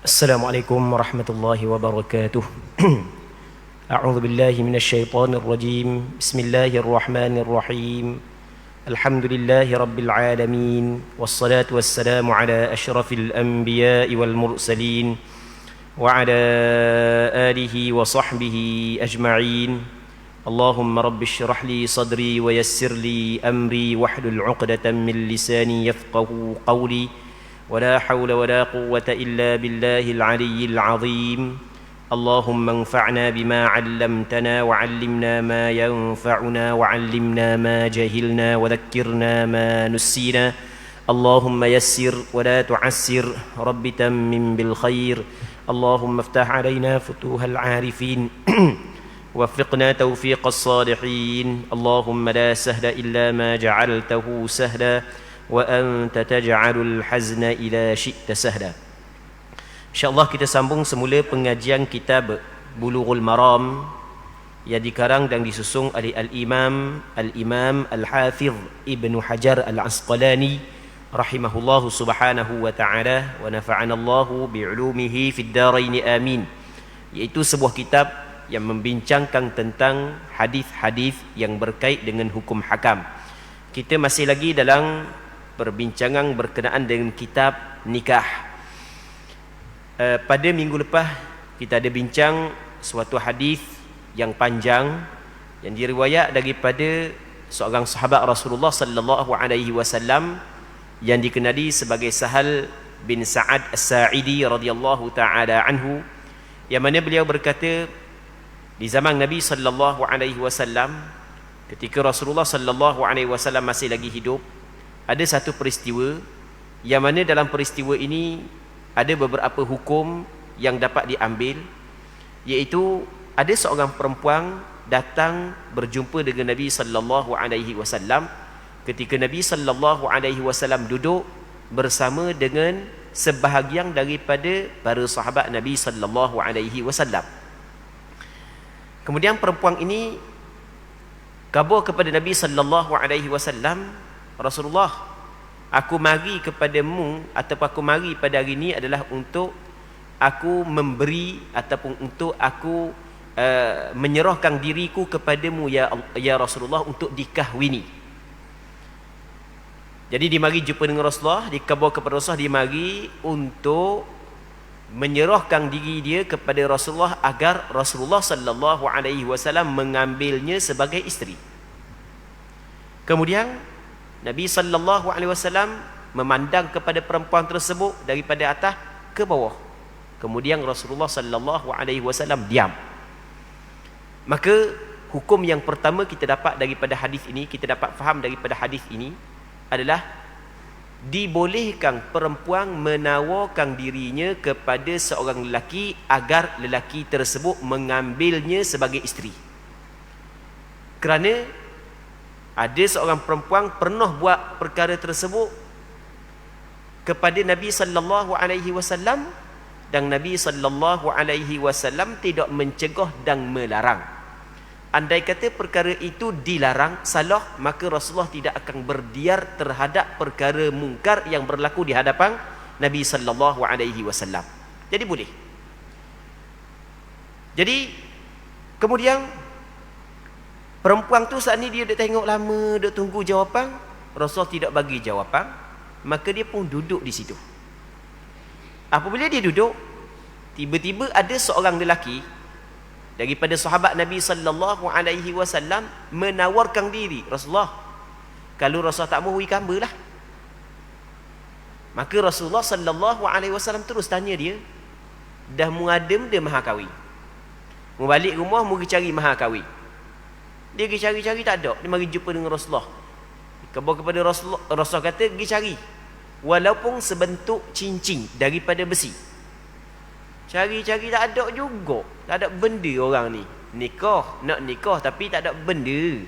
السلام عليكم ورحمة الله وبركاته. أعوذ بالله من الشيطان الرجيم. بسم الله الرحمن الرحيم. الحمد لله رب العالمين، والصلاة والسلام على أشرف الأنبياء والمرسلين وعلى آله وصحبه أجمعين. اللهم رب اشرح لي صدري ويسر لي أمري واحلل عقدة من لساني يفقه قولي، ولا حول ولا قوة إلا بالله العلي العظيم. اللهم انفعنا بما علمتنا وعلمنا ما ينفعنا وعلمنا ما جهلنا وذكرنا ما نسينا. اللهم يسر ولا تعسر، رب تمم بالخير. اللهم افتح علينا فتوح العارفين وفقنا توفيق الصالحين. اللهم لا سهل إلا ما جعلته سهلا وأنت تجعل الحزن إذا شئت سهلا. InsyaAllah kita sambung semula pengajian kitab Bulughul Maram yang dikarang dan disusung oleh Al-Imam Al-Hafidh Ibnu Hajar Al-Asqalani rahimahullahu subhanahu wa ta'ala wa nafa'anallahu bi'ulumihi fid daraini amin. Iaitu sebuah kitab yang membincangkan tentang hadis-hadis yang berkait dengan hukum hakam. Kita masih lagi dalam perbincangan berkenaan dengan kitab nikah. Pada minggu lepas kita ada bincang suatu hadis yang panjang yang diriwayat daripada seorang sahabat Rasulullah sallallahu alaihi wasallam yang dikenali sebagai Sahal bin Sa'ad As-Sa'idi radhiyallahu taala anhu, yang mana beliau berkata di zaman Nabi sallallahu alaihi wasallam, ketika Rasulullah sallallahu alaihi wasallam masih lagi hidup, ada satu peristiwa yang mana dalam peristiwa ini ada beberapa hukum yang dapat diambil, iaitu ada seorang perempuan datang berjumpa dengan Nabi sallallahu alaihi wasallam ketika Nabi sallallahu alaihi wasallam duduk bersama dengan sebahagian daripada para sahabat Nabi sallallahu alaihi wasallam. Kemudian perempuan ini kabur kepada Nabi sallallahu alaihi wasallam, Rasulullah, aku mari kepadamu ataupun aku mari pada hari ini adalah untuk aku memberi ataupun untuk aku menyerahkan diriku kepadamu ya Rasulullah untuk dikahwini. Jadi dia mari jumpa dengan Rasulullah, dia kabur kepada Rasulullah, dia mari untuk menyerahkan diri dia kepada Rasulullah agar Rasulullah sallallahu alaihi wasallam mengambilnya sebagai isteri. Kemudian Nabi sallallahu alaihi wasallam memandang kepada perempuan tersebut daripada atas ke bawah. Kemudian Rasulullah sallallahu alaihi wasallam diam. Maka hukum yang pertama kita dapat daripada hadis ini, kita dapat faham daripada hadis ini adalah dibolehkan perempuan menawarkan dirinya kepada seorang lelaki agar lelaki tersebut mengambilnya sebagai isteri. Kerana ada seorang perempuan pernah buat perkara tersebut kepada Nabi sallallahu alaihi wasallam dan Nabi sallallahu alaihi wasallam tidak mencegah dan melarang. Andai kata perkara itu dilarang, salah, maka Rasulullah tidak akan berdiar terhadap perkara mungkar yang berlaku di hadapan Nabi sallallahu alaihi wasallam. Jadi boleh. Jadi kemudian perempuan tu saat ni dia duk tengok lama, duk tunggu jawapan. Rasul tidak bagi jawapan, maka dia pun duduk di situ. Apabila dia duduk, tiba-tiba ada seorang lelaki daripada sahabat Nabi sallallahu alaihi wasallam menawarkan diri. Rasulullah, kalau Rasulullah tak mahu ikambalah. Maka Rasulullah sallallahu alaihi wasallam terus tanya dia, dah muadam dia maha kahwin? Mu balik rumah mu pergi cari maha kahwin. Dia pergi cari-cari tak ada. Dia mari jumpa dengan Rasulullah. Kabur kepada Rasulullah. Rasulullah kata pergi cari, walaupun sebentuk cincin daripada besi. Cari-cari tak ada juga. Tak ada benda orang ni. Nak nikah tapi tak ada benda.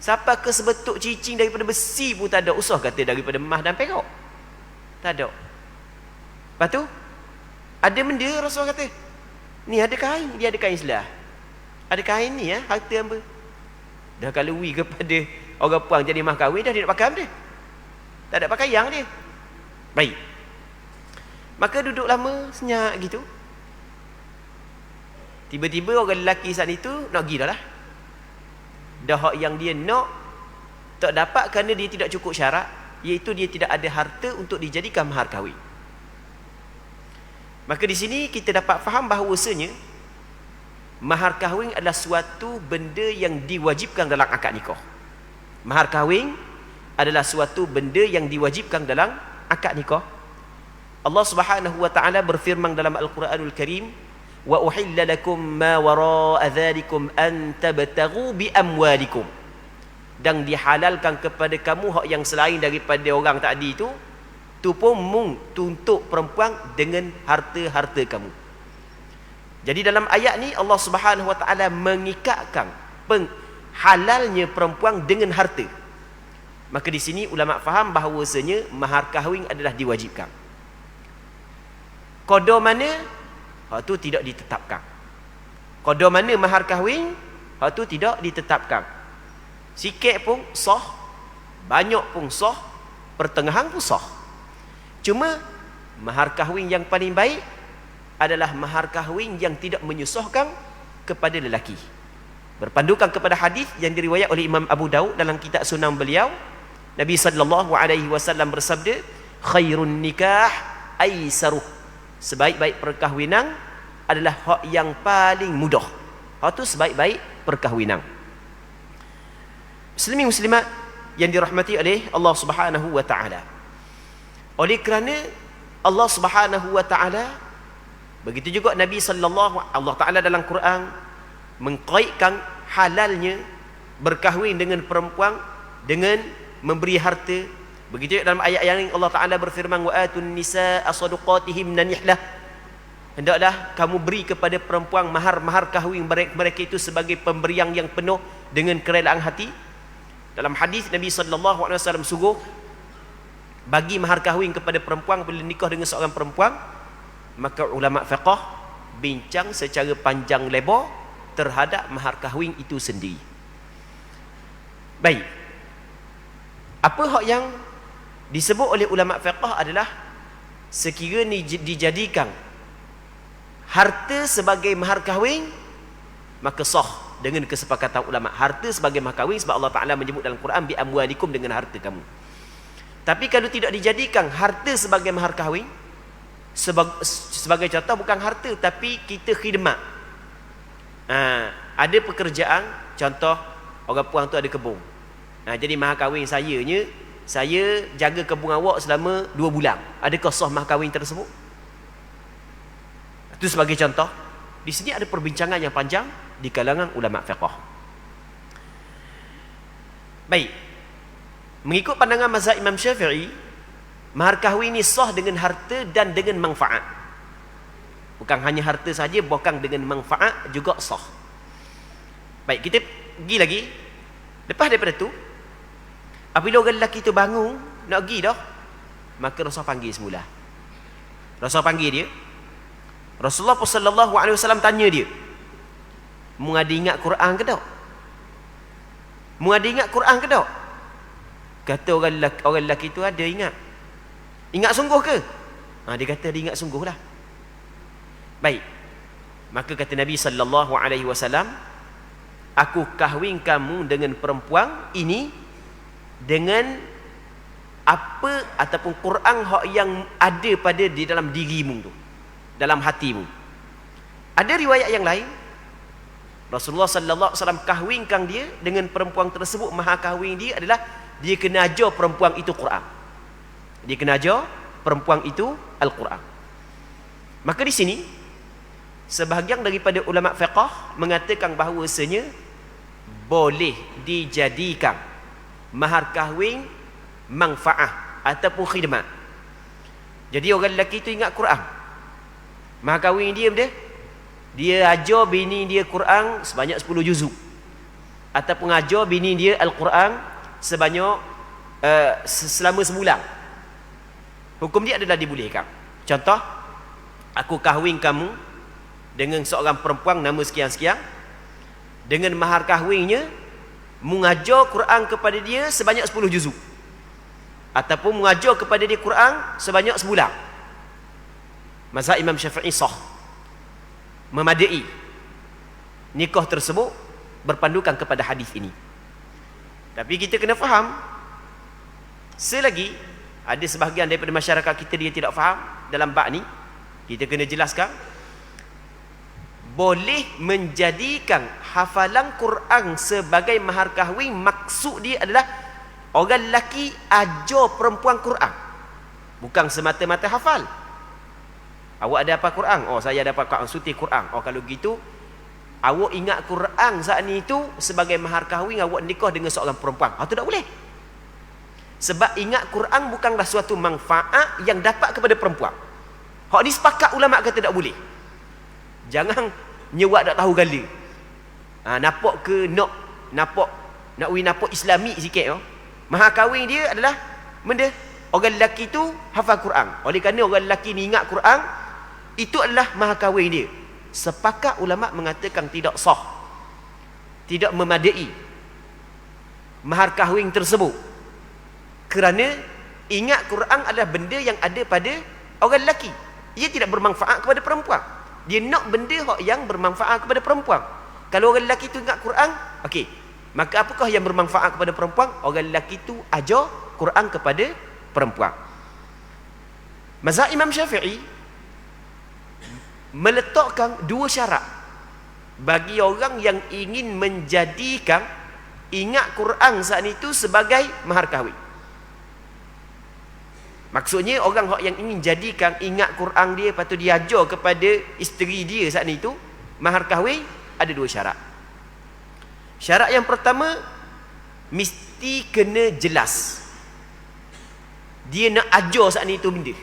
Siapa ke sebentuk cincin daripada besi pun tak ada. Usah kata daripada emas dan perak. Tak ada. Lepas tu ada benda. Rasulullah kata, ni ada kain. Dia ada kain selah. Ada kain ni harta apa? Dah kalau kepada orang puang jadi mah kahwin dah tidak pakai dia. Tak ada pakaian dia. Baik. Maka duduk lama senyap gitu. Tiba-tiba orang lelaki saat itu nak pergi dah lah. Dah hak yang dia nak tak dapat kerana dia tidak cukup syarat, iaitu dia tidak ada harta untuk dijadikan mahar kahwin. Maka di sini kita dapat faham bahawasanya mahar kahwin adalah suatu benda yang diwajibkan dalam akad nikah. Mahar kahwin adalah suatu benda yang diwajibkan dalam akad nikah. Allah Subhanahu wa taala berfirman dalam Al-Quranul Karim, "Wa uhilla lakum ma wara'a dzalikum an tabtaghu bi amwalikum." Dan dihalalkan kepada kamu hak yang selain daripada orang tadi itu, tu pun mung untuk perempuan dengan harta-harta kamu. Jadi dalam ayat ni Allah Subhanahu wa taala mengikatkan halalnya perempuan dengan harta. Maka di sini ulama faham bahawasanya mahar kahwin adalah diwajibkan. Qadar mana? Hak tu tidak ditetapkan. Qadar mana mahar kahwin? Hak tu tidak ditetapkan. Sikit pun sah, banyak pun sah, pertengahan pun sah. Cuma mahar kahwin yang paling baik adalah mahar kahwin yang tidak menyusahkan kepada lelaki. Berpandukan kepada hadis yang diriwayat oleh Imam Abu Daud dalam kitab Sunan beliau, Nabi sallallahu alaihi wasallam bersabda, "Khairun nikah aisaruh." Sebaik-baik perkahwinan adalah hak yang paling mudah. Hak tu sebaik-baik perkahwinan. Muslimin muslimat yang dirahmati oleh Allah Subhanahu wa taala. Oleh kerana Allah Subhanahu wa taala, begitu juga Nabi sallallahu Allah taala dalam Quran mengkaitkan halalnya berkahwin dengan perempuan dengan memberi harta. Begitu dalam ayat yang Allah taala berfirman, "Wa atun nisaa sadaqatihimna nihlah." Hendaklah kamu beri kepada perempuan mahar-mahar kahwin mereka itu sebagai pemberian yang penuh dengan kerelaan hati. Dalam hadis Nabi sallallahu alaihi wasallam sungguh bagi mahar kahwin kepada perempuan bila nikah dengan seorang perempuan, maka ulama fiqh bincang secara panjang lebar terhadap mahar kahwin itu sendiri. Baik. Apa hak yang disebut oleh ulama fiqh adalah sekiranya dijadikan harta sebagai mahar kahwin, maka sah dengan kesepakatan ulama. Harta sebagai mahar kahwin sebab Allah Ta'ala menyebut dalam Quran bi amwalikum, dengan harta kamu. Tapi kalau tidak dijadikan harta sebagai mahar kahwin, sebagai contoh bukan harta tapi kita khidmat. Ada pekerjaan, contoh orang puang tu ada kebun. Jadi mahar kahwin saya jaga kebun awak selama 2 bulan. Adakah sah mahar kahwin tersebut? Itu sebagai contoh. Di sini ada perbincangan yang panjang di kalangan ulama fiqh. Baik. Mengikut pandangan mazhab Imam Syafi'i, mahar kahwin ini sah dengan harta dan dengan manfaat. Bukan hanya harta saja, bahkan dengan manfaat juga sah. Baik, kita pergi lagi. Lepas daripada tu, apabila orang lelaki tu bangun nak pergi dah, maka Rasul panggil semula. Rasul panggil dia. Rasulullah sallallahu alaihi wasallam tanya dia, "Mu ada ingat Quran ke tak? Mu ada ingat Quran ke tak?" Kata orang lelaki tu, ada ingat. Ingat sungguh ke? Dia kata dia ingat sungguh lah. Baik. Maka kata Nabi sallallahu alaihi wasallam, "Aku kahwin kamu dengan perempuan ini dengan apa ataupun Quran hak yang ada pada di dalam dirimu tu, dalam hatimu." Ada riwayat yang lain, Rasulullah sallallahu alaihi wasallam kahwinkan dia dengan perempuan tersebut. Mahar kahwin dia adalah dia kena ajar perempuan itu Quran. Dia kena ajar perempuan itu Al-Quran. Maka di sini sebahagian daripada ulama fiqh mengatakan bahawasanya boleh dijadikan mahar kahwin manfaah ataupun khidmat. Jadi orang lelaki itu ingat Quran, mahar kahwin dia ajar bini dia Quran sebanyak 10 juzuk, ataupun ajar bini dia Al-Quran sebanyak selama sebulan. Hukum dia adalah dibolehkan. Contoh, aku kahwin kamu dengan seorang perempuan nama sekian-sekian, dengan mahar kahwinnya mengajar Quran kepada dia sebanyak 10 juzuk, ataupun mengajar kepada dia Quran sebanyak sebulan. mazhab Imam Syafi'i sah, memadai nikah tersebut berpandukan kepada hadis ini. Tapi kita kena faham, selagi ada sebahagian daripada masyarakat kita dia tidak faham dalam bab ni, kita kena jelaskan, boleh menjadikan hafalan Quran sebagai mahar kahwin, maksud dia adalah orang lelaki ajar perempuan Quran, bukan semata-mata hafal. Awak ada apa Quran? Oh, saya dapat Quran, suti Quran. Oh, kalau gitu awak ingat Quran saat ni itu sebagai mahar kahwin, awak nikah dengan seorang perempuan. Itu tak boleh. Sebab ingat Quran bukanlah suatu manfaat yang dapat kepada perempuan. Hak ni sepakat ulama kata tak boleh. Jangan nyewak tak tahu gala. Nampak ke nak islami sikit. Mahar kahwin dia adalah benda orang lelaki tu hafal Quran. Oleh kerana orang lelaki ni ingat Quran, itu adalah mahar kahwin dia. Sepakat ulama mengatakan tidak sah, tidak memadai mahar kahwin tersebut, kerana ingat Quran adalah benda yang ada pada orang lelaki. Ia tidak bermanfaat kepada perempuan. Dia nak benda yang bermanfaat kepada perempuan. Kalau orang lelaki tu ingat Quran, okey, maka apakah yang bermanfaat kepada perempuan? Orang lelaki tu ajar Quran kepada perempuan. Mazhab Imam Syafi'i meletakkan dua syarat bagi orang yang ingin menjadikan ingat Quran saat itu sebagai mahar kahwin. Maksudnya orang yang ingin jadikan ingat Quran dia, lepas tu dia ajar kepada isteri dia saat itu mahar kahwin, ada dua syarat. Syarat yang pertama, mesti kena jelas dia nak ajar saat itu benda.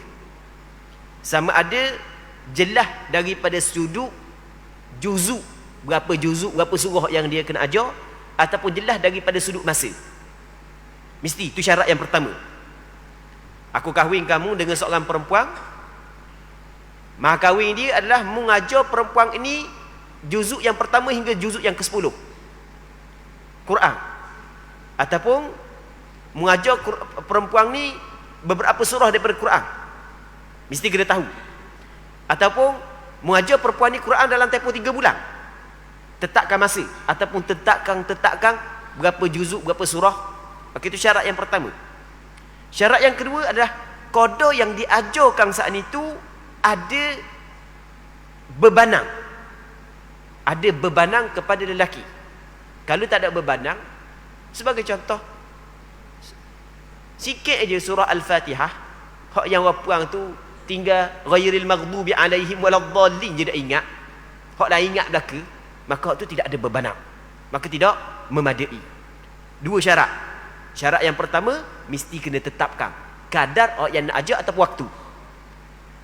Sama ada jelas daripada sudut juzuk, berapa surah yang dia kena ajar, ataupun jelas daripada sudut masa. Mesti, itu syarat yang pertama. Aku kahwin kamu dengan seorang perempuan, mahar kahwin dia adalah mengajar perempuan ini juzuk yang pertama hingga juzuk yang ke-10 Quran, ataupun mengajar perempuan ni beberapa surah daripada Quran, mesti kena tahu. Ataupun mengajar perempuan ni Quran dalam tempoh 3 bulan, tetapkan masa, ataupun tetapkan berapa juzuk, berapa surah. Itu syarat yang pertama. Syarat yang kedua adalah qada yang diajarkan saat itu ada bebanang. Ada bebanang kepada lelaki. Kalau tak ada bebanang, sebagai contoh, sikit aja surah Al-Fatihah, hak yang orang tu tinggal ghairil maghdubi alaihim waladdallin je dah ingat, hak lain ingat belaka, maka hak tu tidak ada bebanang, maka tidak memadai. Dua syarat. Syarat yang pertama, mesti kena tetapkan kadar orang yang nak ajar atau waktu.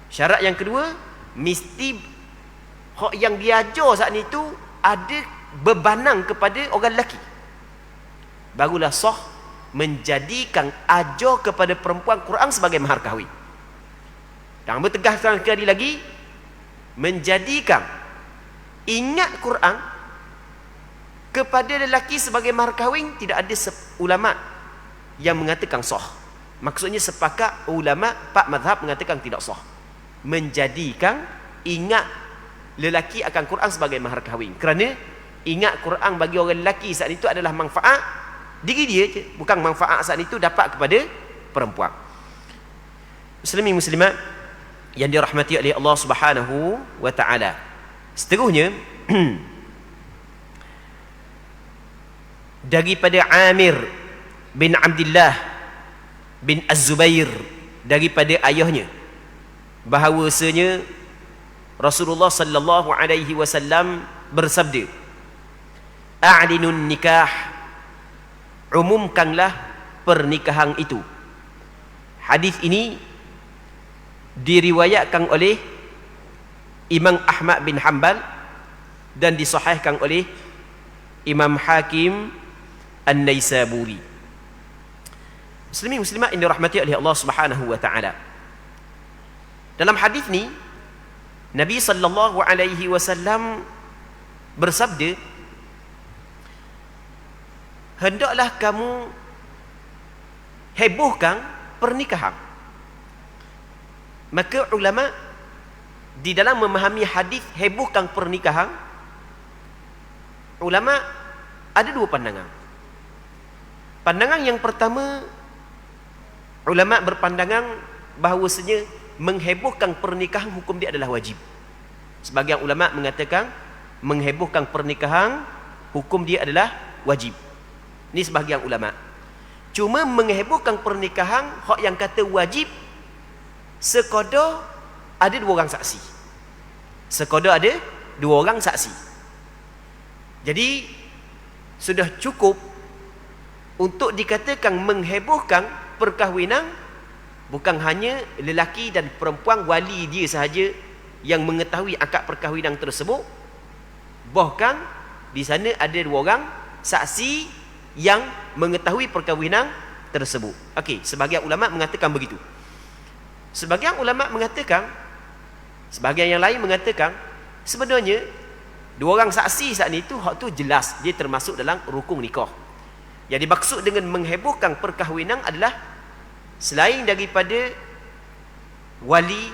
Syarat yang kedua, mesti hak yang diajar saat itu ada bebanang kepada orang lelaki. Barulah sah menjadikan ajar kepada perempuan Quran sebagai mahar kahwin. Dan bertegaskan sekali lagi, menjadikan ingat Quran kepada lelaki sebagai mahar kahwin, tidak ada ulama yang mengatakan sah. Maksudnya sepakat ulama 4 mazhab mengatakan tidak sah menjadikan ingat lelaki akan Quran sebagai mahar kahwin, kerana ingat Quran bagi orang lelaki saat itu adalah manfaat diri dia, bukan manfaat saat itu dapat kepada perempuan. Muslimin muslimat yang dirahmati oleh Allah Subhanahu wa taala. Seterusnya daripada Amir bin Abdullah bin Az-Zubair, daripada ayahnya, bahawasanya Rasulullah sallallahu alaihi wasallam bersabda, a'linun nikah, umumkanlah pernikahan itu. Hadis ini diriwayatkan oleh Imam Ahmad bin Hanbal dan disahihkan oleh Imam Hakim An-Naisaburi. Muslimin muslimat yang dirahmati oleh Allah Subhanahu wa taala. Dalam hadis ni Nabi sallallahu alaihi wasallam bersabda, hendaklah kamu hebohkan pernikahan. Maka ulama di dalam memahami hadis hebohkan pernikahan, ulama ada dua pandangan. Pandangan yang pertama, ulama berpandangan bahawasanya menghebohkan pernikahan hukum dia adalah wajib. Sebagian ulama mengatakan menghebohkan pernikahan hukum dia adalah wajib. Ini sebahagian ulama. Cuma menghebohkan pernikahan, hak yang kata wajib, sekadar ada dua orang saksi. Sekadar ada dua orang saksi. Jadi sudah cukup untuk dikatakan menghebohkan perkahwinan. Bukan hanya lelaki dan perempuan, wali dia sahaja yang mengetahui akad perkahwinan tersebut. Bahkan di sana ada dua orang saksi yang mengetahui perkahwinan tersebut. Okey, sebagian ulama mengatakan begitu. Sebagian ulama mengatakan, sebagian yang lain mengatakan, sebenarnya dua orang saksi saat itu, hak tu jelas dia termasuk dalam rukun nikah. Yang dimaksud dengan menghebohkan perkahwinan adalah selain daripada wali,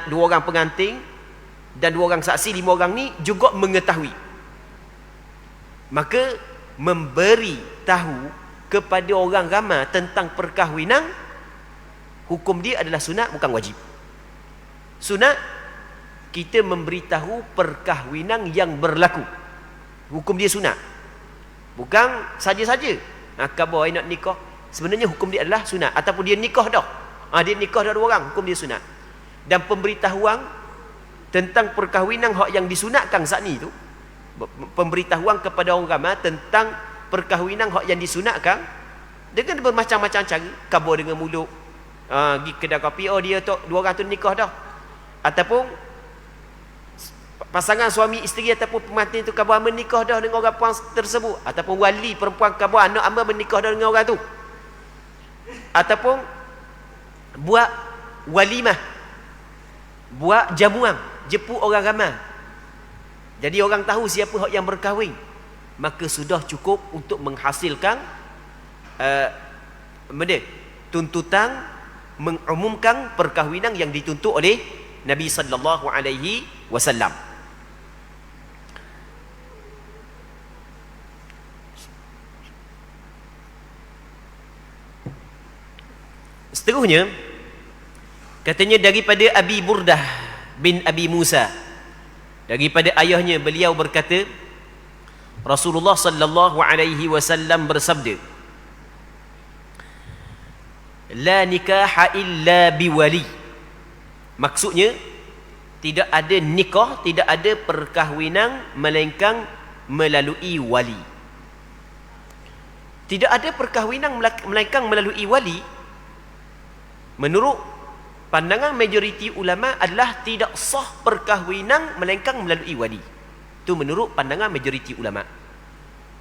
dua orang pengantin dan dua orang saksi, lima orang ni juga mengetahui. Maka memberi tahu kepada orang ramai tentang perkahwinan, hukum dia adalah sunat, bukan wajib. Sunat kita memberitahu perkahwinan yang berlaku, hukum dia sunat. Bukan saja-saja khabar nak nikah, sebenarnya hukum dia adalah sunat. Ataupun dia nikah dah, dia nikah dah dua orang, hukum dia sunat. Dan pemberitahuan tentang perkahwinan hak yang disunatkan saat ni tu, pemberitahuan kepada orang ramai tentang perkahwinan hak yang disunatkan dengan bermacam-macam cara. Khabar dengan mulut, pergi kedai kopi, dia tu dua orang tu nikah dah. Ataupun pasangan suami isteri ataupun pengantin tu khabar menikah dah dengan orang perempuan tersebut. Ataupun wali perempuan khabar anak hamba menikah dah dengan orang tu. Ataupun buat walimah, buat jamuan, jemput orang ramai, jadi orang tahu siapa yang berkahwin. Maka sudah cukup untuk menghasilkan tuntutan mengumumkan perkahwinan yang dituntut oleh Nabi sallallahu alaihi wasallam. Seterusnya, katanya daripada Abi Burdah bin Abi Musa, daripada ayahnya, beliau berkata, Rasulullah sallallahu alaihi wasallam bersabda, la nikaha illa biwali. Maksudnya tidak ada nikah, tidak ada perkahwinan melainkan melalui wali. Tidak ada perkahwinan melainkan melalui wali, menurut pandangan majoriti ulama adalah tidak sah perkahwinan melainkan melalui wali. Itu menurut pandangan majoriti ulama.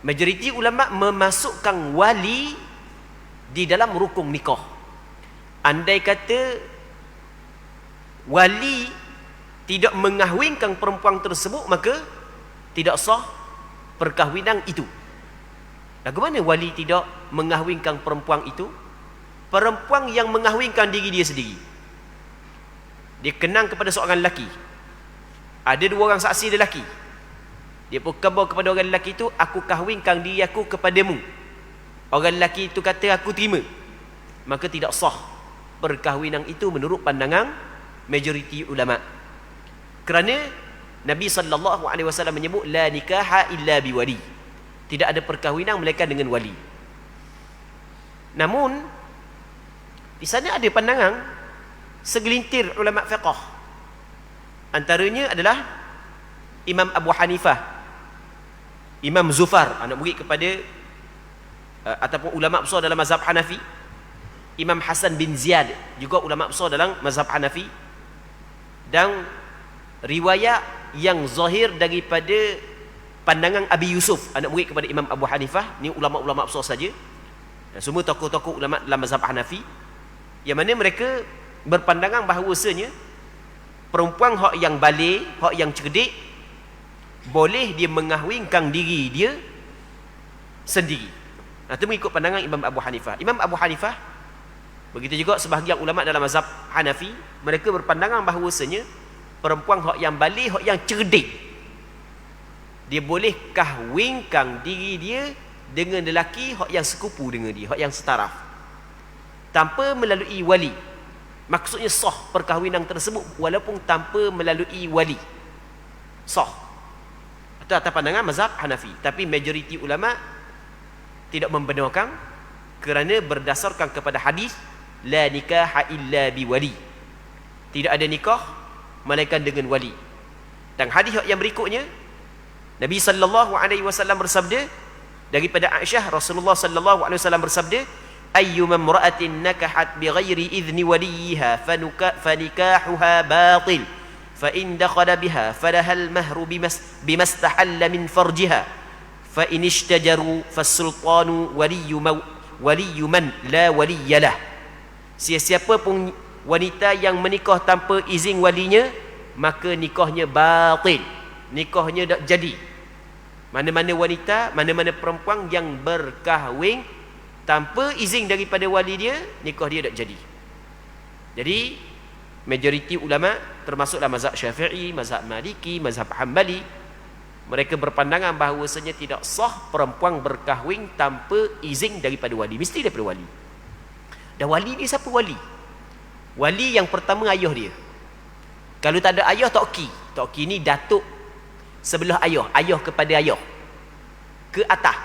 Majoriti ulama memasukkan wali di dalam rukun nikah. Andai kata wali tidak mengahwinkan perempuan tersebut, maka tidak sah perkahwinan itu. Bagaimana wali tidak mengahwinkan perempuan itu? Perempuan yang mengahwinkan diri dia sendiri, dia kenang kepada seorang lelaki, ada dua orang saksi lelaki, dia pun khabar kepada orang lelaki itu, aku kahwinkan diri aku kepadamu. Orang lelaki itu kata aku terima, maka tidak sah perkahwinan itu menurut pandangan majoriti ulama. Kerana Nabi sallallahu alaihi wasallam menyebut la nikaha illa biwali, tidak ada perkahwinan melainkan dengan wali. Namun di sana ada pandangan segelintir ulama fiqh. Antaranya adalah Imam Abu Hanifah, Imam Zufar, anak murid kepada ataupun ulama besar dalam mazhab Hanafi, Imam Hasan bin Ziyad, juga ulama besar dalam mazhab Hanafi. Dan riwayat yang zahir daripada pandangan Abi Yusuf, anak murid kepada Imam Abu Hanifah, ni ulama-ulama besar saja, dan semua tokoh-tokoh ulama dalam mazhab Hanafi, yang mana mereka berpandangan bahawasanya perempuan hak yang baligh, hak yang cerdik, boleh dia mengahwinkan diri dia sendiri. Itu mengikut pandangan Imam Abu Hanifah. Imam Abu Hanifah Begitu juga sebahagian ulama dalam mazhab Hanafi, mereka berpandangan bahawasanya perempuan hak yang balik, hak yang cerdik, dia boleh kahwinkan diri dia dengan lelaki hak yang sekupu dengan dia, hak yang setaraf, tanpa melalui wali. Maksudnya sah perkahwinan tersebut walaupun tanpa melalui wali, sah. Itu atas pandangan mazhab Hanafi. Tapi majoriti ulama tidak membenarkan, kerana berdasarkan kepada hadis la nikaha illa biwali, tidak ada nikah melainkan dengan wali. Dan hadis yang berikutnya, Nabi sallallahu alaihi wasallam bersabda daripada Aisyah, Rasulullah sallallahu alaihi wasallam bersabda, ayyuma imra'atin nakahat bighairi idzni waliha fanikahuha batil fa in dakhala biha falahal mahru bimastahalla min farjiha fa in ishtajaru fasultanu waliyyu man la waliyalah. Siapa pun wanita yang menikah tanpa izin walinya, maka nikahnya batil, nikahnya tak jadi. Mana-mana wanita, mana-mana perempuan yang berkahwin tanpa izin daripada wali dia, nikah dia tak jadi. Jadi majoriti ulama, termasuklah mazhab Syafi'i, mazhab Maliki, mazhab Hanbali, mereka berpandangan bahawasanya tidak sah perempuan berkahwin tanpa izin daripada wali, mesti daripada wali. Dan wali ni siapa wali? Wali yang pertama ayah dia. Kalau tak ada ayah, Tok Ki ni datuk sebelah ayah, ayah kepada ayah, ke atas.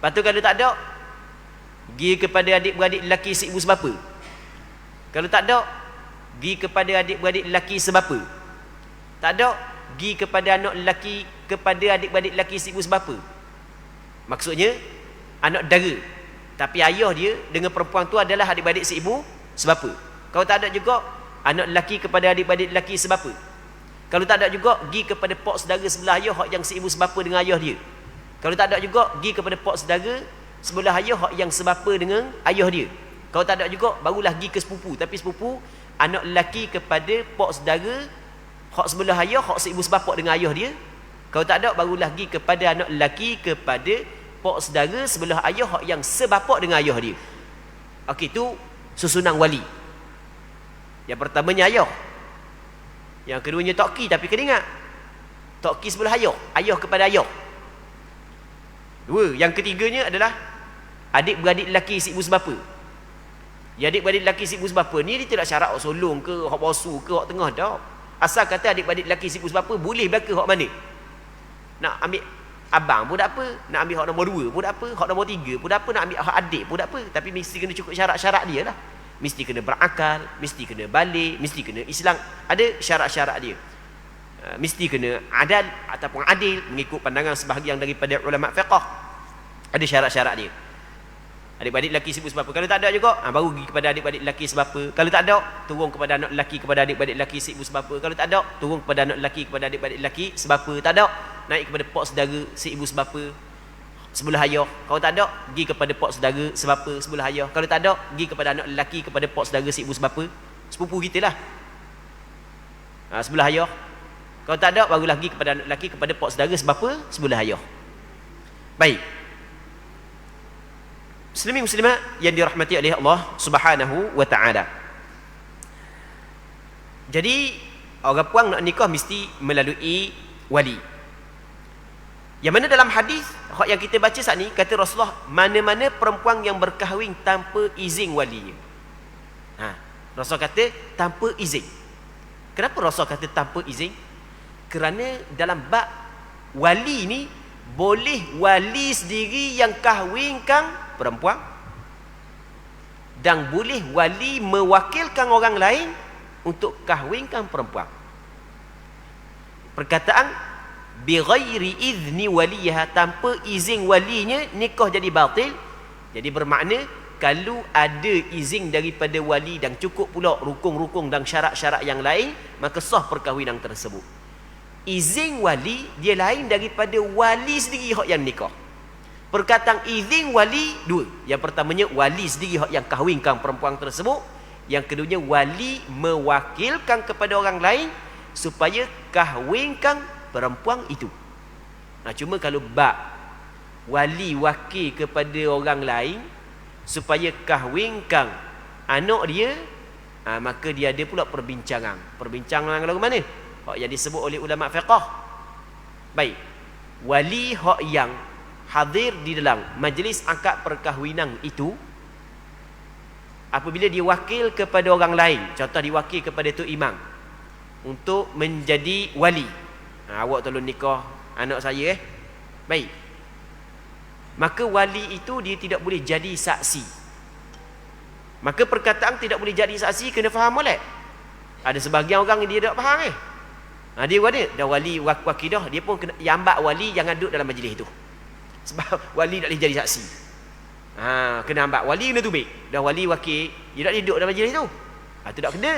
Lepas tu kalau tak ada, pergi kepada adik-beradik lelaki seibu sebapa. Kalau tak ada, pergi kepada adik-beradik lelaki sebapa. Tak ada, pergi kepada anak lelaki, kepada adik-beradik lelaki seibu sebapa. Maksudnya anak dara, tapi ayah dia dengan perempuan tu adalah adik-beradik seibu sebapa. Kalau tak ada juga, anak lelaki kepada adik-beradik lelaki sebapa. Kalau tak ada juga, pergi kepada pak saudara sebelah ayah hak yang seibu sebapa dengan ayah dia. Kalau tak ada juga, pergi kepada pak saudara sebelah ayah hak yang sebapa dengan ayah dia. Kalau tak ada juga, barulah pergi ke sepupu. Tapi sepupu anak lelaki kepada pak saudara hak sebelah ayah hak seibu sebapa dengan ayah dia. Kalau tak ada, barulah pergi kepada anak lelaki kepada pak saudara sebelah ayah hak yang sebapa dengan ayah dia. Okey, tu susunan wali. Yang pertamanya ayah, yang keduanya Tok Ki, tapi kena ingat Tok Ki sebelah ayah, ayah kepada ayah. Dua. Yang ketiganya adalah adik-beradik lelaki seibu sebapa. Ya, adik-beradik lelaki seibu sebapa ni dia tidak syarat hak solong ke, hak bosu ke, hak tengah dah. Asal kata adik-beradik lelaki seibu sebapa, boleh belaka hak mana. Nak ambil abang pun tak apa, nak ambil hak nombor 2 pun tak apa, hak nombor 3 pun tak apa, nak ambil hak adik pun tak apa. Tapi mesti kena cukup syarat-syarat dia lah. Mesti kena berakal, mesti kena balik, mesti kena Islam. Ada syarat-syarat dia. Mesti kena adal ataupun adil, mengikut pandangan sebahagian daripada ulama fiqh. Ada syarat-syarat dia. Adik-beradik lelaki seibu sebapa. Kalau tak ada juga, baru pergi kepada adik-beradik lelaki sebapa. Kalau tak ada, turun kepada anak lelaki kepada adik-beradik lelaki seibu sebapa. Kalau tak ada, turun kepada anak lelaki kepada adik-beradik lelaki sebapa. Tak ada, naik kepada pak saudara seibu sebapa sebelah ayah. Kalau tak ada, pergi kepada pak saudara sebapa sebelah ayah. Kalau tak ada, pergi kepada anak lelaki kepada pak saudara seibu sebapa, sepupu kita lah, sebelah ayah. Kalau tak ada, barulah pergi kepada anak lelaki kepada pak saudara sebapa sebelah ayah. Baik, muslimin muslimat yang dirahmati oleh Allah Subhanahu wa taala. Jadi orang puang nak nikah mesti melalui wali. Yang mana dalam hadis yang kita baca saat ni, kata Rasulullah, mana-mana perempuan yang berkahwin tanpa izin walinya. Rasul kata tanpa izin. Kenapa Rasul kata tanpa izin? Kerana dalam bab wali ni, boleh wali sendiri yang kahwinkan perempuan, dan boleh wali mewakilkan orang lain untuk kahwinkan perempuan. Perkataan bighairi izni waliha, tanpa izin walinya nikah jadi batil. Jadi bermakna kalau ada izin daripada wali dan cukup pula rukun-rukun dan syarat-syarat yang lain, maka sah perkahwinan tersebut. Izin wali dia lain daripada wali sendiri hak yang nikah. Perkataan izin wali dua. Yang pertamanya wali sendiri hak yang kahwinkan perempuan tersebut. Yang keduanya wali mewakilkan kepada orang lain supaya kahwinkan perempuan itu. Cuma kalau bab wali wakil kepada orang lain, supaya kahwinkan anak dia, maka dia ada pula perbincangan. Perbincangan lagu mana? Hak yang disebut oleh ulama fiqh. Baik. Wali hak yang hadir di dalam majlis akad perkahwinan itu, apabila dia wakil kepada orang lain, contoh diwakil kepada tu imam untuk menjadi wali. Awak tolong nikah anak saya Baik. Maka wali itu dia tidak boleh jadi saksi. Maka perkataan tidak boleh jadi saksi kena faham molek. Ada sebahagian orang dia tak faham dia ada dah wali wakidah, dia pun kena yambak wali jangan duduk dalam majlis itu. Sebab wali tak boleh jadi saksi. Kena ambak wali, kena tubik. Dah wali wakil, dia tak boleh duduk dalam majlis itu. Itu tak kena.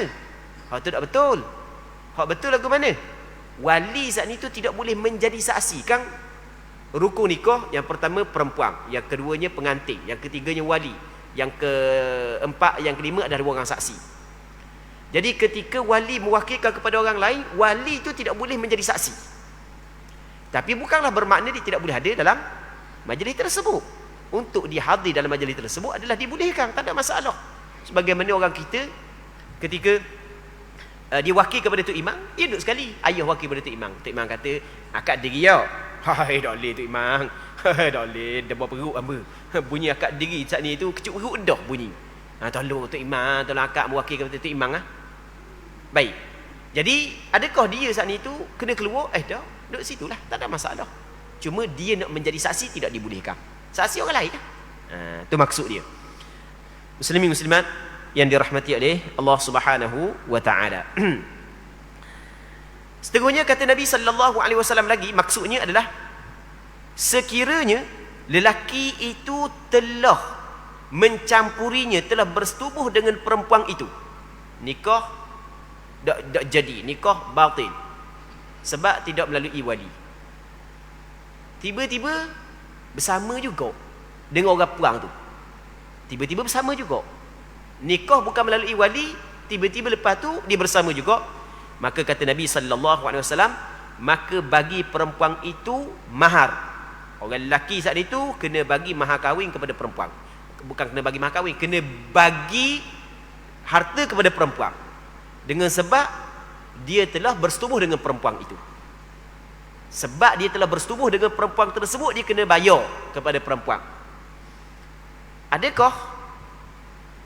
Itu tak betul. Hak betul lagu mana? Wali saat itu tidak boleh menjadi saksi. Kan rukun nikah, yang pertama perempuan, yang keduanya pengantin, yang ketiganya wali, yang keempat, yang kelima adalah orang saksi. Jadi ketika wali mewakilkan kepada orang lain, wali itu tidak boleh menjadi saksi. Tapi bukanlah bermakna dia tidak boleh hadir dalam majlis tersebut. Untuk dia hadir dalam majlis tersebut adalah dibolehkan, tak ada masalah. Sebagaimana orang kita ketika dia wakil kepada tu imam, dia duduk sekali. Ayah wakil kepada tu imam. Tu imam kata, akad diri ya. Hai, tak boleh tu imam. Tak boleh, dia buat perut apa. Bunyi akad diri saat ni tu kecuk perut dah bunyi. Tolong tu imam, tolong akad mewakil kepada tu imam. Baik. Jadi, adakah dia saat ni tu kena keluar? Dah, duduk situlah, tak ada masalah. Cuma dia nak menjadi saksi tidak dibolehkan. Saksi orang lain. Itu maksud dia. Muslimin muslimat yang dirahmati oleh Allah Subhanahu wa taala. Seterusnya kata Nabi sallallahu alaihi wasallam lagi, maksudnya adalah sekiranya lelaki itu telah mencampurinya, telah bersetubuh dengan perempuan itu, nikah tak jadi, nikah batil sebab tidak melalui wali. Tiba-tiba bersama juga dengan orang puang tu. Tiba-tiba bersama juga. Nikah bukan melalui wali, tiba-tiba lepas tu dia bersama juga. Maka kata Nabi sallallahu alaihi wasallam, maka bagi perempuan itu mahar. Orang lelaki saat itu kena bagi mahar kahwin kepada perempuan. Bukan kena bagi mahar kahwin, kena bagi harta kepada perempuan. Dengan sebab dia telah bersetubuh dengan perempuan itu. Sebab dia telah bersetubuh dengan perempuan tersebut, dia kena bayar kepada perempuan. Adakah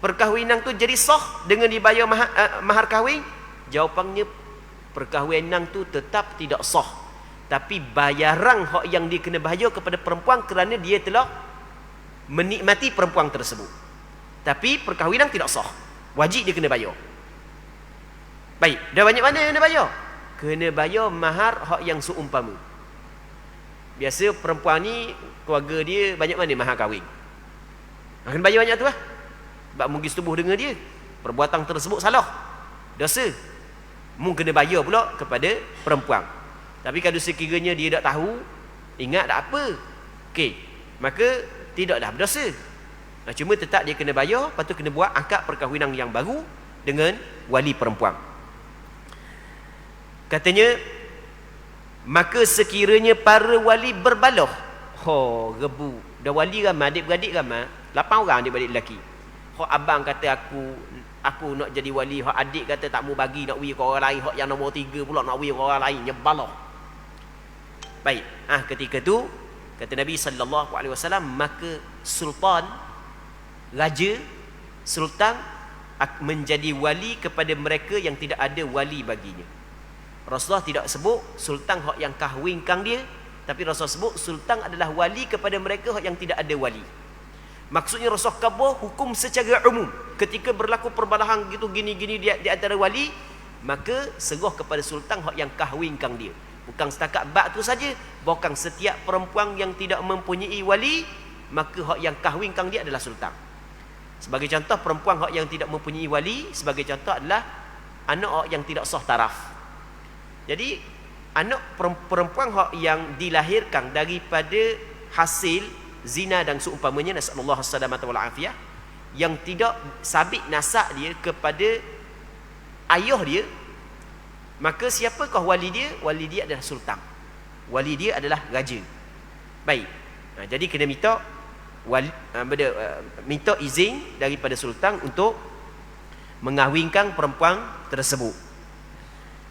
perkahwinan tu jadi sah dengan dibayar mahar kahwin? Jawapannya, perkahwinan tu tetap tidak sah. Tapi bayaran hak yang dia kena bayar kepada perempuan kerana dia telah menikmati perempuan tersebut. Tapi perkahwinan tidak sah. Wajib dia kena bayar. Baik, dah banyak mana yang kena bayar? Kena bayar mahar hak yang seumpama. Biasa perempuan ni, keluarga dia banyak mana mahar kahwin? Kena bayar banyak tu lah. Sebab mungkin setubuh dengan dia, perbuatan tersebut salah, dosa, mungkin kena bayar pula kepada perempuan. Tapi kalau sekiranya dia tak tahu, ingat tak apa, okey, maka tidaklah berdosa. Cuma tetap dia kena bayar. Lepas tu kena buat akad perkahwinan yang baru dengan wali perempuan. Katanya, maka sekiranya para wali berbalah, rebu, dah wali ramai, adik-beradik ramai, 8 orang adik-beradik lelaki. Hak abang kata aku nak jadi wali, hak adik kata tak mau bagi, nak wali ke orang lain, hak yang nombor 3 pula nak wali ke orang lain, nyebalah. Baik, ketika tu kata Nabi sallallahu alaihi wasallam, maka sultan, raja, sultan menjadi wali kepada mereka yang tidak ada wali baginya. Rasulullah tidak sebut sultan hak yang kahwinkan dia, tapi Rasulullah sebut sultan adalah wali kepada mereka hak yang tidak ada wali. Maksudnya Rasulullah kabur hukum secara umum. Ketika berlaku perbalahan gitu gini-gini di antara wali, maka serah kepada sultan hak yang kahwinkan dia. Bukan setakat bab tu saja, bahkan setiap perempuan yang tidak mempunyai wali, maka hak yang kahwinkan dia adalah sultan. Sebagai contoh, perempuan hak yang tidak mempunyai wali, sebagai contoh adalah anak hak yang tidak sah taraf. Jadi anak perempuan hak yang dilahirkan daripada hasil zina dan seumpamanya, nasallallahu alaihi wal afiyah, yang tidak sabit nasab dia kepada ayah dia, maka siapakah wali dia? Wali dia adalah sultan. Wali dia adalah raja. Baik. Jadi kena minta minta izin daripada sultan untuk mengahwinkan perempuan tersebut.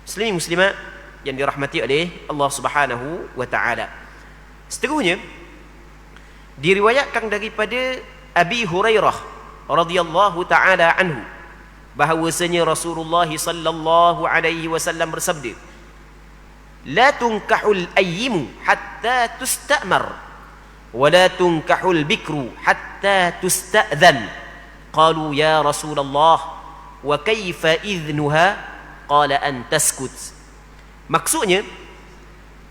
Muslimin muslimat yang dirahmati oleh Allah Subhanahu wa taala. Seterusnya diriwayatkan daripada Abi Hurairah radhiyallahu taala anhu bahawasanya Rasulullah sallallahu alaihi wasallam bersabda, la tunkahul ayyimu hatta tusta'mar wa la tunkahul bikru hatta tusta'dhan. Qalu ya Rasulullah wa kaifa idhnuha? Qala an taskut. Maksudnya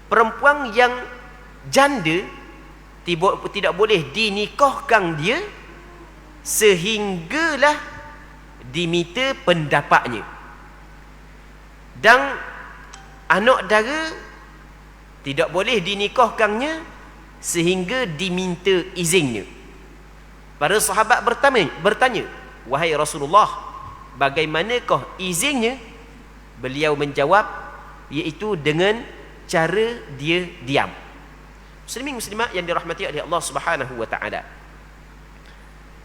perempuan yang janda tidak boleh dinikahkan dia sehinggalah diminta pendapatnya. Dan anak dara tidak boleh dinikahkannya sehingga diminta izinnya. Para sahabat bertanya, wahai Rasulullah, bagaimanakah izinnya? Beliau menjawab, iaitu dengan cara dia diam. Muslimin muslimat yang dirahmati oleh Allah Subhanahu wa taala.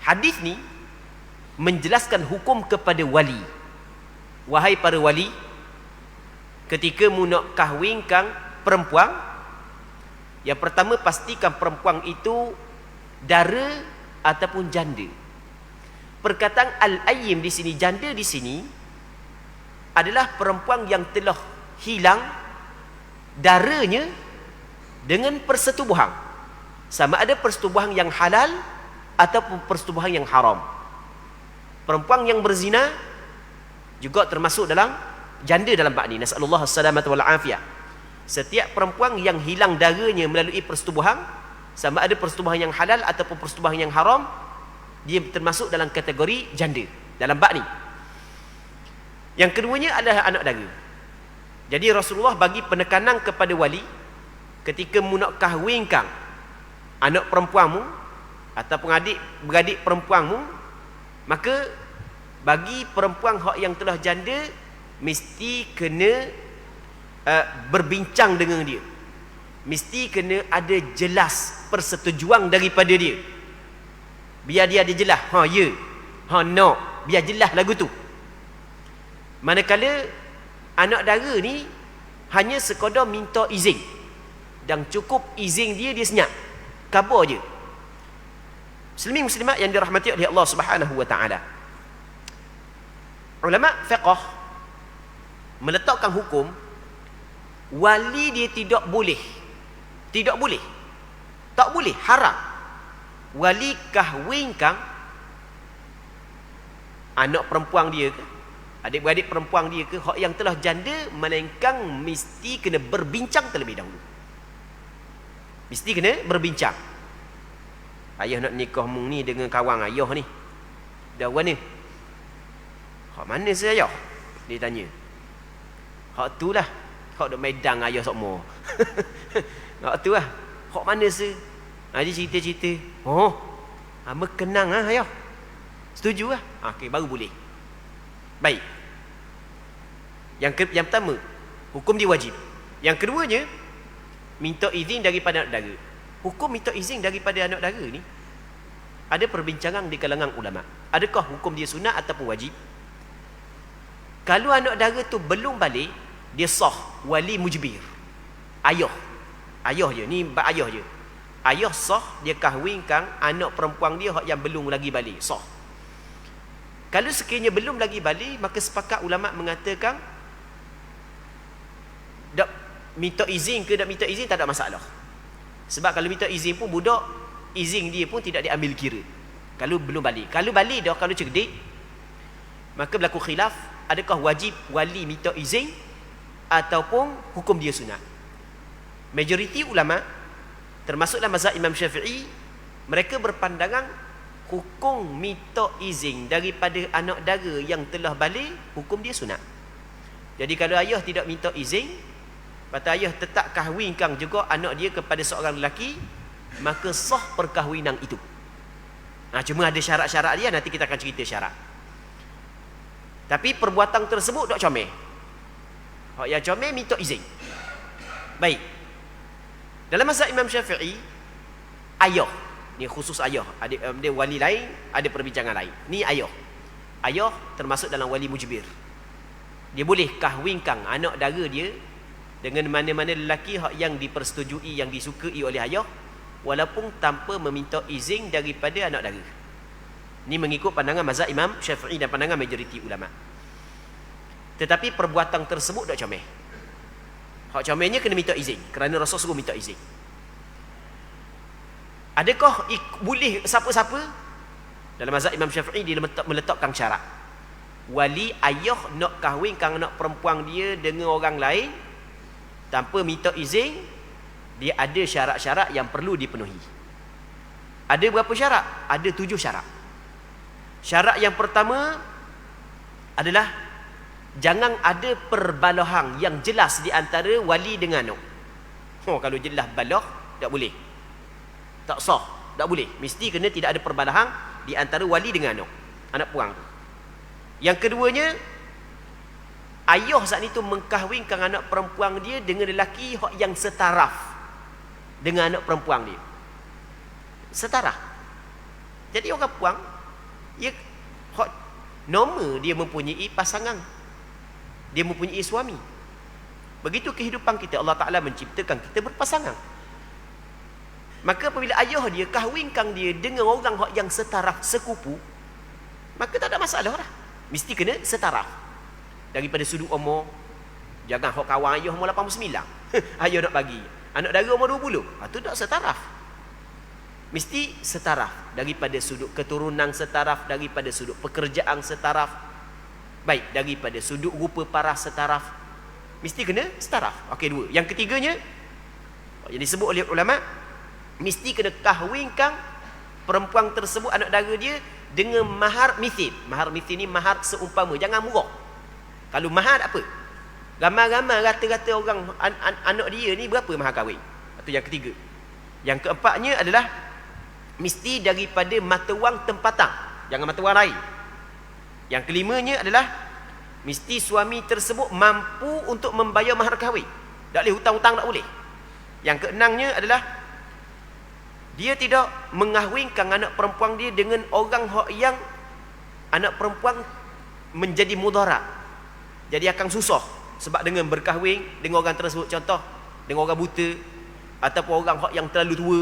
Hadis ni menjelaskan hukum kepada wali. Wahai para wali, ketika mu nak kahwinkan perempuan, yang pertama pastikan perempuan itu dara ataupun janda. Perkataan al-ayyim di sini, janda di sini adalah perempuan yang telah hilang daranya dengan persetubuhan, sama ada persetubuhan yang halal ataupun persetubuhan yang haram. Perempuan yang berzina juga termasuk dalam janda dalam bab ni. Nasallallahu as-salamata wal afiyah. Setiap perempuan yang hilang daranya melalui persetubuhan, sama ada persetubuhan yang halal ataupun persetubuhan yang haram, dia termasuk dalam kategori janda dalam bab ni. Yang keduanya adalah anak dara. Jadi Rasulullah bagi penekanan kepada wali, ketika mu nak kahwinkan anak perempuanmu ataupun beradik perempuanmu, maka bagi perempuan hak yang telah janda mesti kena berbincang dengan dia. Mesti kena ada jelas persetujuan daripada dia. Biar dia ada jelas, ha ya, ha no, biar jelas lagu tu. Manakala anak dara ni hanya sekadar minta izin, dan cukup izin dia senyap, khabar je. Muslimin muslimat yang dirahmati oleh Allah Subhanahu wa taala. Ulama fiqh meletakkan hukum wali dia tak boleh, haram wali kahwinkan anak perempuan dia ke, adik-beradik perempuan dia ke, hak yang telah janda, melainkan mesti kena berbincang terlebih dahulu. Mesti kena berbincang. Ayah nak nikah mung ni dengan kawan ayah ni. Dah mana? Hak mana saya ayah? Dia tanya. Hak tu lah. Hak duk medan ayah sokmo. Hak tu lah. Hak mana se? Dia cerita-cerita. Oh. Hama kenang ah ayah. Setuju lah. Okey, baru boleh. Baik. Yang pertama, hukum dia wajib. Yang keduanya, minta izin daripada anak dara. Hukum minta izin daripada anak dara ni ada perbincangan di kalangan ulama. Adakah hukum dia sunat ataupun wajib? Kalau anak dara tu belum balik, dia sah wali mujbir. Ayah je, ni bab ayah je. Ayah sah dia kahwinkan anak perempuan dia yang belum lagi balik, sah. Kalau sekiranya belum lagi balik, maka sepakat ulama mengatakan dak minta izin ke tak minta izin tak ada masalah. Sebab kalau minta izin pun budak, izin dia pun tidak diambil kira kalau belum balik. Kalau balik dah, kalau cerdik, maka berlaku khilaf, adakah wajib wali minta izin ataupun hukum dia sunat. Majoriti ulama termasuklah mazhab Imam Syafi'i, mereka berpandangan hukum minta izin daripada anak dara yang telah balik, hukum dia sunat. Jadi kalau ayah tidak minta izin, kata ayah tetap kahwinkan juga anak dia kepada seorang lelaki, maka sah perkahwinan itu. Cuma ada syarat-syarat dia, nanti kita akan cerita syarat. Tapi perbuatan tersebut tak comel. Hak yang comel minta izin. Baik. Dalam mazhab Imam Syafi'i, ayah Ni khusus ayah. Dia wali lain, ada perbincangan lain. Ni ayah. Ayah termasuk dalam wali mujbir. Dia boleh kahwinkan anak dara dia dengan mana-mana lelaki yang dipersetujui, yang disukai oleh ayah, walaupun tanpa meminta izin daripada anak dara. Ini mengikut pandangan mazhab Imam Syafi'i dan pandangan majoriti ulama. Tetapi perbuatan tersebut tak comel. Hak comelnya kena minta izin, kerana Rasul suruh minta izin. Adakah boleh siapa-siapa? Dalam mazhab Imam Syafi'i dia meletakkan syarat. Wali ayah nak kahwinkan anak perempuan dia dengan orang lain tanpa minta izin, dia ada syarat-syarat yang perlu dipenuhi. Ada berapa syarat? Ada 7 syarat. Syarat yang pertama adalah jangan ada perbalahan yang jelas di antara wali dengan anak. Kalau jelas balah, tak boleh. Tak sah, tak boleh. Mesti kena tidak ada perbalahan di antara wali dengan anak puang tu. Yang keduanya, ayah saat itu mengkahwinkan anak perempuan dia dengan lelaki yang setaraf dengan anak perempuan dia. Setaraf. Jadi orang puang, dia normal dia mempunyai pasangan. Dia mempunyai suami. Begitu kehidupan kita, Allah Ta'ala menciptakan kita berpasangan. Maka apabila ayah dia kahwinkan dia dengan orang yang setaraf, sekupu, maka tak ada masalah lah. Mesti kena setaraf. Daripada sudut umur, jangan hok kawan ayah umur 89. Ayah nak bagi. Anak dara umur 20. Itu tak setaraf. Mesti setaraf. Daripada sudut keturunan setaraf, daripada sudut pekerjaan setaraf, baik, daripada sudut rupa paras setaraf. Mesti kena setaraf. Okey, 2. Yang ketiganya, yang disebut oleh ulama, mesti kena kahwinkan perempuan tersebut, anak dara dia, dengan mahar mithil. Mahar mithil ni mahar seumpama, jangan murah. Kalau mahar apa? Ramai-ramai rata-rata orang anak dia ni berapa mahar kahwin? Itu yang ketiga. Yang keempatnya adalah mesti daripada mata wang tempatan, jangan mata wang lain. Yang kelimanya adalah mesti suami tersebut mampu untuk membayar mahar kahwin. Tak boleh hutang-hutang, tak boleh. Yang keenamnya adalah dia tidak mengahwinkan anak perempuan dia dengan orang yang anak perempuan menjadi mudarat. Jadi akan susah sebab dengan berkahwin dengan orang tersebut, contoh dengan orang buta ataupun orang yang terlalu tua,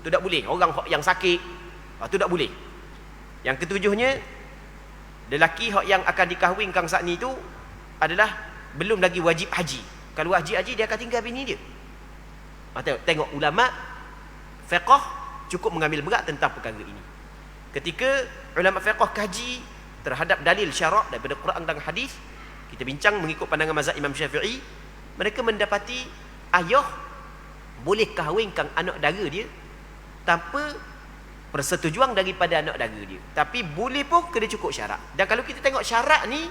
itu tak boleh. Orang yang sakit, itu tak boleh. Yang ketujuhnya, lelaki yang akan dikahwinkan saat ni itu adalah belum lagi wajib haji. Kalau wajib haji, dia akan tinggal bini dia. Tengok ulama fiqh cukup mengambil berat tentang perkara ini. Ketika ulama fiqh kaji terhadap dalil syarak daripada Quran dan hadis, kita bincang mengikut pandangan mazhab Imam Syafi'i, mereka mendapati ayah boleh kahwinkan anak dara dia tanpa persetujuan daripada anak dara dia. Tapi boleh pun kena cukup syarat. Dan kalau kita tengok syarat ni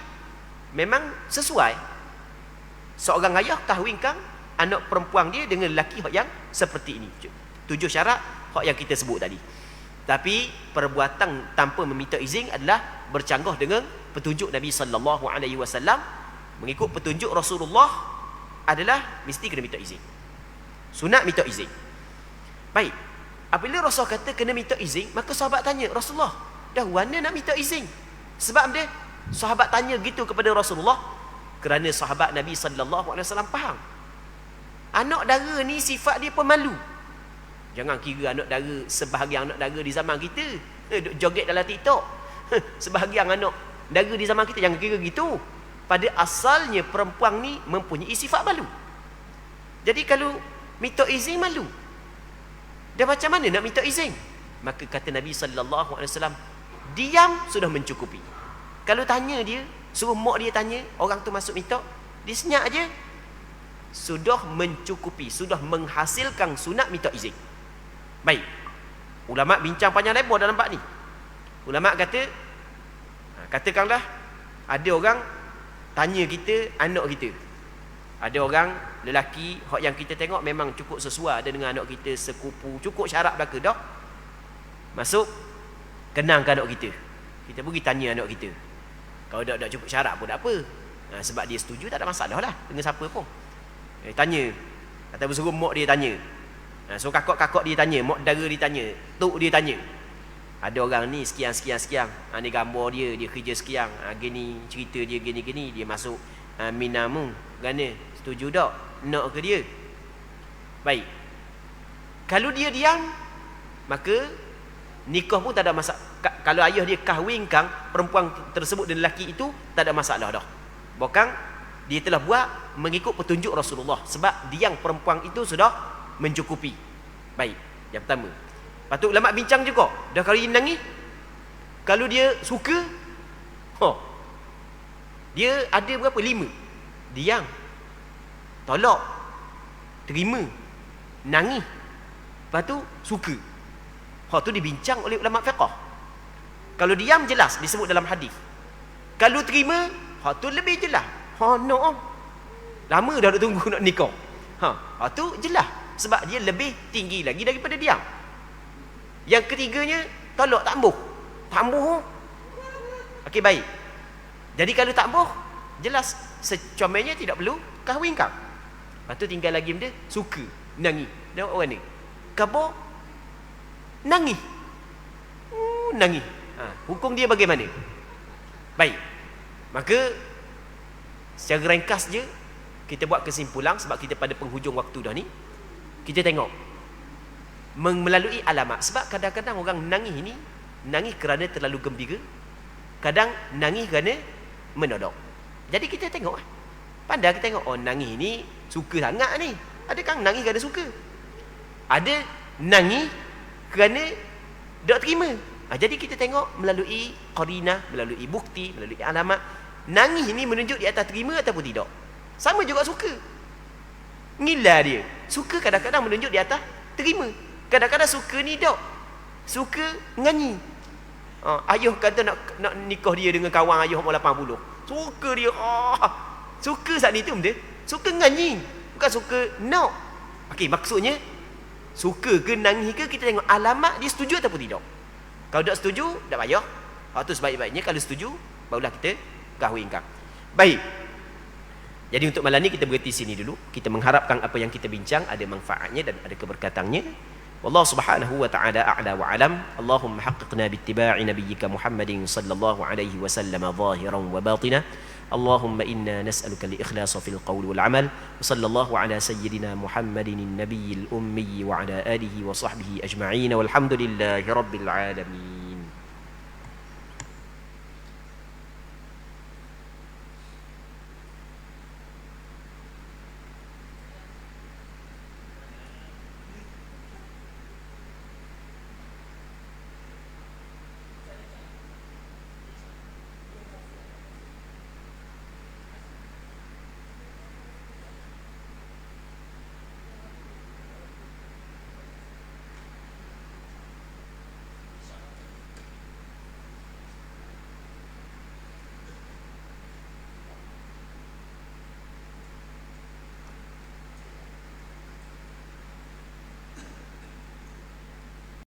memang sesuai. Seorang ayah kahwinkan anak perempuan dia dengan lelaki yang seperti ini. 7 syarat yang kita sebut tadi. Tapi perbuatan tanpa meminta izin adalah bercanggah dengan petunjuk Nabi sallallahu alaihi wasallam. Mengikut petunjuk Rasulullah adalah mesti kena minta izin. Sunat minta izin. Baik. Apabila Rasul kata kena minta izin, maka sahabat tanya, Rasulullah, dah mana nak minta izin? Sebab dia sahabat tanya gitu kepada Rasulullah kerana sahabat Nabi sallallahu alaihi wasallam faham. Anak dara ni sifat dia pemalu. Jangan kira anak dara, sebahagian anak dara di zaman kita joget dalam TikTok. Sebahagian anak dara di zaman kita, jangan kira gitu. Pada asalnya perempuan ni mempunyai sifat malu. Jadi kalau minta izin malu, dan macam mana nak minta izin? Maka kata Nabi sallallahu alaihi wasallam, diam sudah mencukupi. Kalau tanya dia, suruh mak dia tanya, orang tu masuk minta, dia senyap aje, sudah mencukupi, sudah menghasilkan sunat minta izin. Baik. Ulama bincang panjang lebar dalam bab ni. Ulama kata, katakanlah ada orang tanya kita, anak kita. Ada orang lelaki yang kita tengok memang cukup sesuai ada dengan anak kita, sekupu, cukup syarat belaka dah. Masuk, kenangkan anak kita. Kita pergi tanya anak kita. Kalau tak cukup syarat pun tak apa. Sebab dia setuju, tak ada masalah lah dengan siapa pun. Tanya. Kata bersuruh mak dia tanya. So kakak dia tanya, mak dara dia tanya, tok dia tanya. Ada orang ni sekian. Ni gambar dia kerja sekian. Gini cerita dia gini, dia masuk Minamu. Gana? Setuju tak? Nak ke dia? Baik. Kalau dia diam, maka nikah pun tak ada masalah. Kalau ayah dia kahwinkan perempuan tersebut dan lelaki itu, tak ada masalah dah. Bukan dia telah buat mengikut petunjuk Rasulullah, sebab diam perempuan itu sudah mencukupi. Baik, yang pertama. Patut ulama bincang juga. Dah kali nangis, kalau dia suka, dia ada berapa? 5. Diam, tolak, terima, nangis, lepas tu suka. Tu dibincang oleh ulama fiqh. Kalau diam jelas disebut dalam hadis. Kalau terima, tu lebih jelas. No. Lama dah tunggu nak nikah. Tu jelas sebab dia lebih tinggi lagi daripada diam. Yang ketiganya, tolak, tak ambuh. Okey, baik. Jadi kalau tak ambuh, jelas secomelnya tidak perlu kahwinkan. Lepas tu tinggal lagi benda suka, nangis. Tengok orang ni. Khabar nangis. Nangis. Hukum dia bagaimana? Baik. Maka secara ringkas je kita buat kesimpulan, sebab kita pada penghujung waktu dah ni. Kita tengok melalui alamat. Sebab kadang-kadang orang nangis ni nangis kerana terlalu gembira, kadang nangis kerana menodok. Jadi kita tengok, pandai kita tengok, nangis ni suka sangat ni. Adakah nangis kerana suka? Ada nangis kerana tak terima. Jadi kita tengok melalui qarinah, melalui bukti, melalui alamat. Nangis ni menunjuk di atas terima ataupun tidak. Sama juga suka. Ngila dia. Suka kadang-kadang menunjuk di atas terima. Kadang-kadang suka ni tak. Suka nganyi. Ayah kata nak nikah dia dengan kawan ayah umur 80. Suka dia. Suka saat ni tu benda. Suka nganyi. Bukan suka nak. Okey, maksudnya suka ke nangis ke, kita tengok alamat dia setuju ataupun tidak. Kalau tak setuju, tak payah. Tu sebaik-baiknya kalau setuju, barulah kita kahwinkan. Baik. Jadi untuk malam ni kita berhenti sini dulu. Kita mengharapkan apa yang kita bincang ada manfaatnya dan ada keberkatannya. Wallahu subhanahu wa ta'ala a'la wa alam. Allahumma haqqiqna bittiba'i nabiyyika Muhammadin sallallahu alaihi wasallam zahiran wa batina. اللهم إنا نسألك الإخلاص في القول والعمل وصلى الله على سيدنا محمد النبي الأمي وعلى آله وصحبه أجمعين والحمد لله رب العالمين.